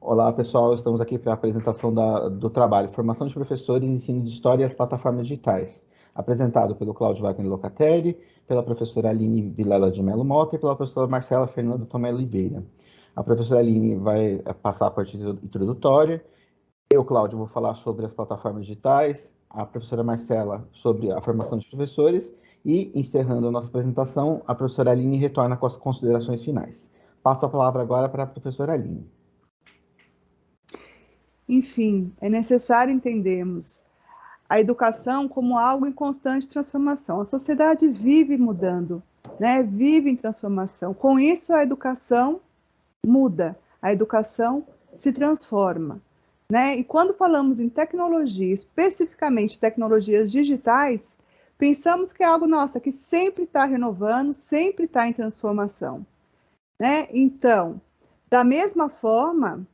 Olá, pessoal. Estamos aqui para a apresentação do trabalho Formação de Professores, Ensino de História e as Plataformas Digitais, apresentado pelo Cláudio Wagner Locatelli, pela professora Aline Vilela de Melo Mota e pela professora Marcela Fernanda Tomé Oliveira. A professora Aline vai passar a parte introdutória. Eu, Cláudio, vou falar sobre as plataformas digitais, a professora Marcela sobre a formação de professores e, encerrando a nossa apresentação, a professora Aline retorna com as considerações finais. Passo a palavra agora para a professora Aline. Enfim, é necessário entendermos a educação como algo em constante transformação. A sociedade vive mudando, né? Vive em transformação. Com isso, a educação muda, a educação se transforma, né? E quando falamos em tecnologia, especificamente tecnologias digitais, pensamos que é algo, nossa, que sempre está renovando, sempre está em transformação, né? Então, da mesma forma,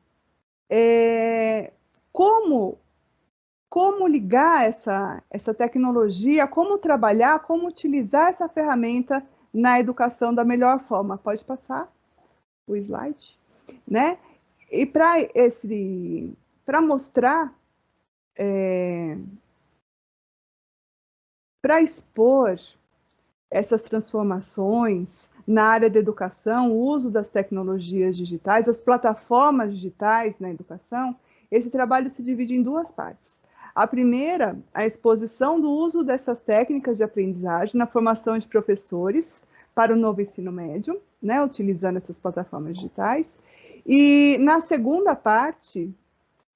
como ligar essa tecnologia, como trabalhar, como utilizar essa ferramenta na educação da melhor forma. Pode passar o slide, né? E para mostrar, para expor essas transformações na área da educação, o uso das tecnologias digitais, as plataformas digitais na educação, esse trabalho se divide em duas partes. A primeira, a exposição do uso dessas técnicas de aprendizagem na formação de professores para o novo ensino médio, né, utilizando essas plataformas digitais. E na segunda parte,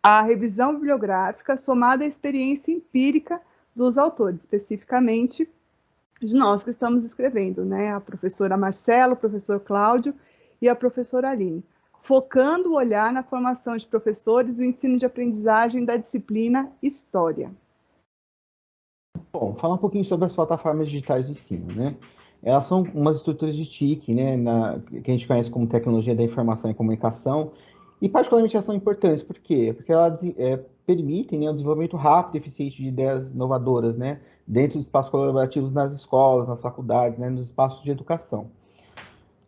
a revisão bibliográfica somada à experiência empírica dos autores, especificamente de nós que estamos escrevendo, né? A professora Marcela, o professor Cláudio e a professora Aline, focando o olhar na formação de professores e o ensino de aprendizagem da disciplina História. Bom, falar um pouquinho sobre as plataformas digitais de ensino, né? Elas são umas estruturas de TIC, né, que a gente conhece como tecnologia da informação e comunicação, e particularmente elas são importantes, por quê? Porque elas permitem, né, o desenvolvimento rápido e eficiente de ideias inovadoras, né, dentro dos espaços colaborativos nas escolas, nas faculdades, né, nos espaços de educação.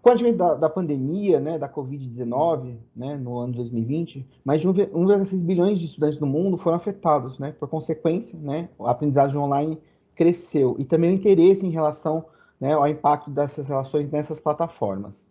Com o advento da pandemia, né, da Covid-19, né, no ano de 2020, mais de 1,6 bilhões de estudantes do mundo foram afetados, né, por consequência, né, a aprendizagem online cresceu e também o interesse em relação, né, ao impacto dessas relações nessas plataformas.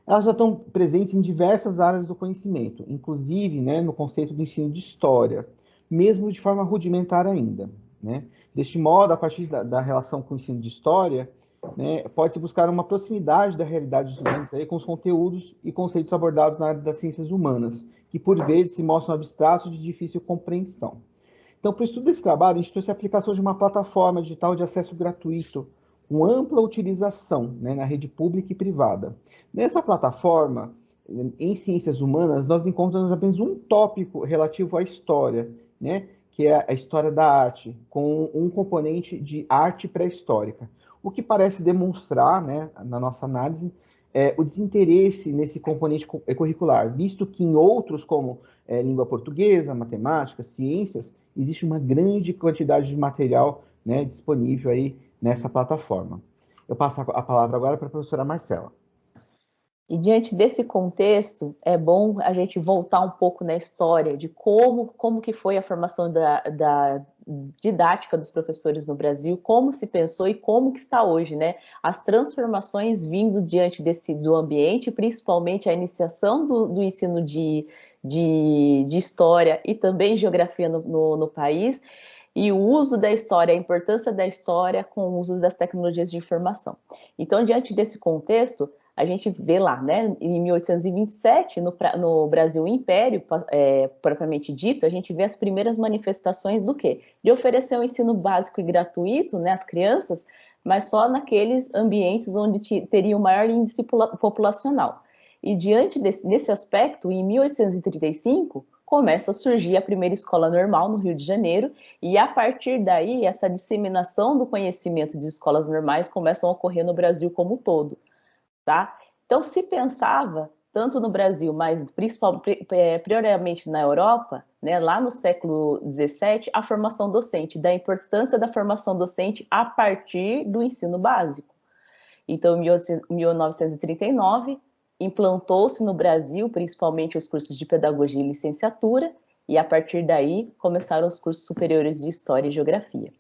Elas já estão presentes em diversas áreas do conhecimento, inclusive, né, no conceito do ensino de história, mesmo de forma rudimentar ainda, né. Deste modo, a partir da relação com o ensino de história, né, pode-se buscar uma proximidade da realidade dos estudantes aí com os conteúdos e conceitos abordados na área das ciências humanas, que por vezes se mostram abstratos e de difícil compreensão. Então, para o estudo desse trabalho, a gente trouxe a aplicação de uma plataforma digital de acesso gratuito, com ampla utilização, né, na rede pública e privada. Nessa plataforma, em ciências humanas, nós encontramos apenas um tópico relativo à história, né, que é a história da arte, com um componente de arte pré-histórica. O que parece demonstrar, né, na nossa análise, o desinteresse nesse componente curricular, visto que em outros, como língua portuguesa, matemática, ciências, existe uma grande quantidade de material, né, disponível aí nessa plataforma. Eu passo a palavra agora para a professora Marcela. E diante desse contexto, é bom a gente voltar um pouco na história de como que foi a formação da didática dos professores no Brasil, como se pensou e como que está hoje, né? As transformações vindo diante do ambiente, principalmente a iniciação do ensino de história e também geografia no país, e o uso da história, a importância da história com o uso das tecnologias de informação. Então, diante desse contexto, a gente vê lá, né, em 1827, no Brasil Império, propriamente dito, a gente vê as primeiras manifestações do quê? De oferecer um ensino básico e gratuito, né, às crianças, mas só naqueles ambientes onde teria o maior índice populacional. E diante desse aspecto, em 1835, começa a surgir a primeira escola normal no Rio de Janeiro, e a partir daí, essa disseminação do conhecimento de escolas normais começam a ocorrer no Brasil como um todo. Tá? Então, se pensava, tanto no Brasil, mas prioritariamente na Europa, né, lá no século XVII, a formação docente, da importância da formação docente a partir do ensino básico. Então, em 1939, implantou-se no Brasil, principalmente os cursos de pedagogia e licenciatura, e a partir daí começaram os cursos superiores de História e Geografia.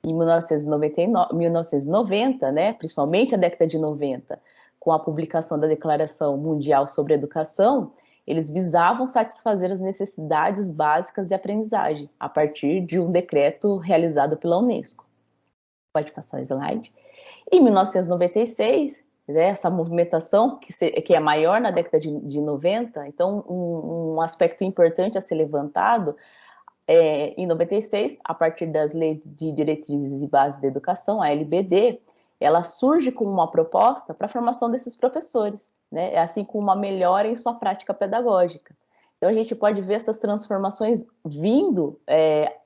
Em 1990, né, principalmente a década de 90, com a publicação da Declaração Mundial sobre a Educação, eles visavam satisfazer as necessidades básicas de aprendizagem, a partir de um decreto realizado pela Unesco. Pode passar o slide. Em 1996, né, essa movimentação, que é maior na década de 90, então um aspecto importante a ser levantado, em 96, a partir das leis de diretrizes e bases da educação, a LBD, ela surge como uma proposta para a formação desses professores, né, assim como uma melhora em sua prática pedagógica. Então a gente pode ver essas transformações vindo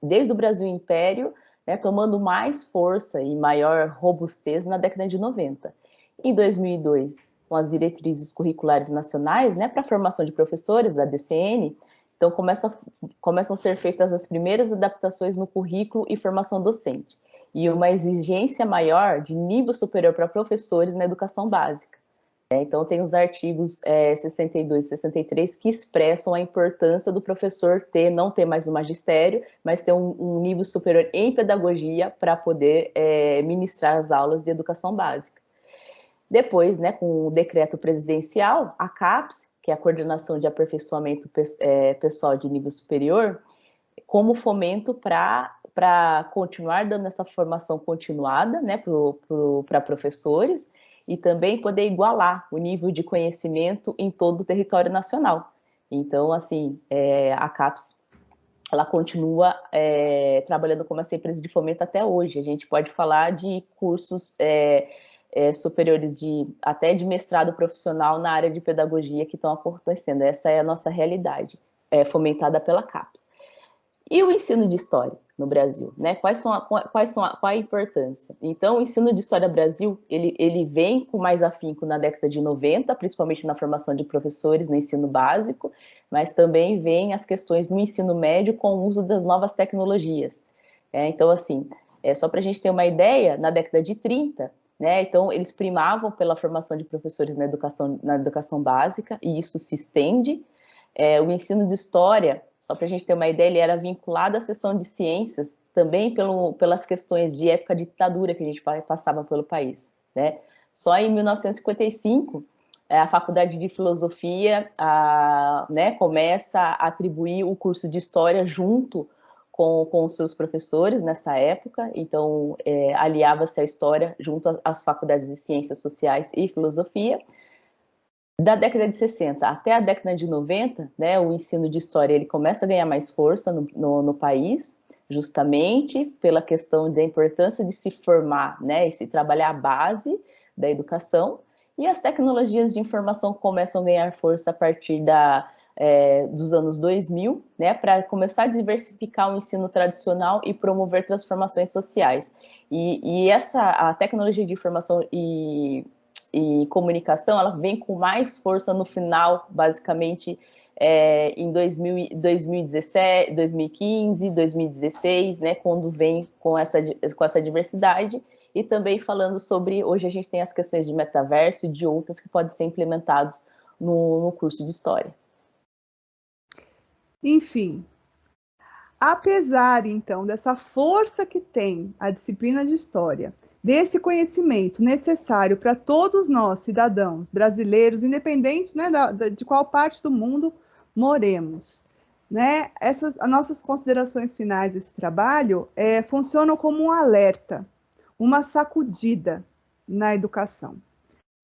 desde o Brasil Império, né, tomando mais força e maior robustez na década de 90. Em 2002, com as diretrizes curriculares nacionais, né, para a formação de professores, a DCN, então começam a ser feitas as primeiras adaptações no currículo e formação docente, e uma exigência maior de nível superior para professores na educação básica. Então tem os artigos 62 e 63 que expressam a importância do professor não ter mais o magistério, mas ter um nível superior em pedagogia para poder ministrar as aulas de educação básica. Depois, né, com o decreto presidencial, a CAPES, que é a Coordenação de Aperfeiçoamento Pessoal de Nível Superior, como fomento para continuar dando essa formação continuada, né, para professores, e também poder igualar o nível de conhecimento em todo o território nacional. Então, assim, a CAPES, ela continua trabalhando como essa empresa de fomento até hoje. A gente pode falar de cursos superiores até de mestrado profissional na área de pedagogia que estão acontecendo. Essa é a nossa realidade, fomentada pela CAPES. E o ensino de história no Brasil, né? Qual a importância? Então, o ensino de história no Brasil, ele vem com mais afinco na década de 90, principalmente na formação de professores no ensino básico, mas também vem as questões no ensino médio com o uso das novas tecnologias. Então, assim, só para a gente ter uma ideia, na década de 30, né, então eles primavam pela formação de professores na educação básica, e isso se estende. O ensino de história, só para a gente ter uma ideia, ele era vinculado à seção de ciências, também pelas questões de época de ditadura que a gente passava pelo país, né? Só em 1955, a Faculdade de Filosofia né, começa a atribuir o curso de História junto com os seus professores nessa época, então aliava-se a História junto às Faculdades de Ciências Sociais e Filosofia. Da década de 60 até a década de 90, né, o ensino de história ele começa a ganhar mais força no país, justamente pela questão da importância de se formar, né, e se trabalhar a base da educação, e as tecnologias de informação começam a ganhar força a partir dos anos 2000, né, para começar a diversificar o ensino tradicional e promover transformações sociais. E a tecnologia de informação e comunicação, ela vem com mais força no final, basicamente, em 2017, 2015, 2016, né, quando vem com essa diversidade, e também falando sobre, hoje a gente tem as questões de metaverso e de outras que podem ser implementados no curso de História. Enfim, apesar, então, dessa força que tem a disciplina de História, desse conhecimento necessário para todos nós, cidadãos brasileiros, independente, né, de qual parte do mundo moremos, né? As nossas considerações finais desse trabalho funcionam como um alerta, uma sacudida na educação,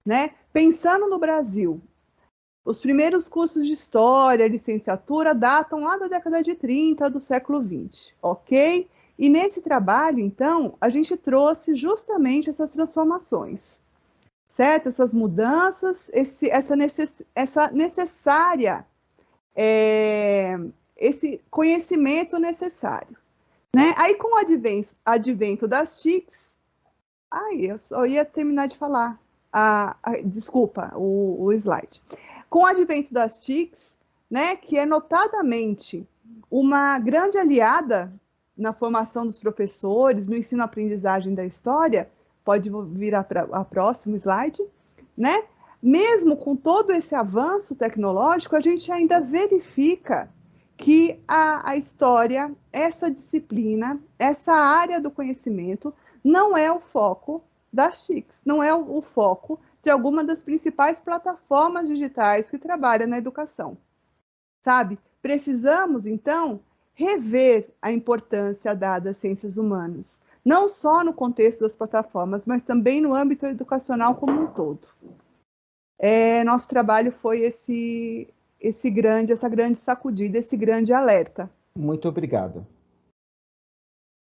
né? Pensando no Brasil, os primeiros cursos de História, licenciatura, datam lá da década de 30 do século XX, ok? E nesse trabalho, então, a gente trouxe justamente essas transformações, certo? Essas mudanças, essa necessária, esse conhecimento necessário, né? Aí, com o advento das TICs, eu só ia terminar de falar, desculpa, o slide. Com o advento das TICs, né, que é notadamente uma grande aliada na formação dos professores, no ensino-aprendizagem da história, pode virar para o próximo slide, né? mesmo com todo esse avanço tecnológico, a gente ainda verifica que a história, essa disciplina, essa área do conhecimento, não é o foco das TICs, não é o foco de alguma das principais plataformas digitais que trabalham na educação, sabe? Precisamos, então, rever a importância dada às ciências humanas, não só no contexto das plataformas, mas também no âmbito educacional como um todo. Nosso trabalho foi essa grande sacudida, esse grande alerta. Muito obrigado.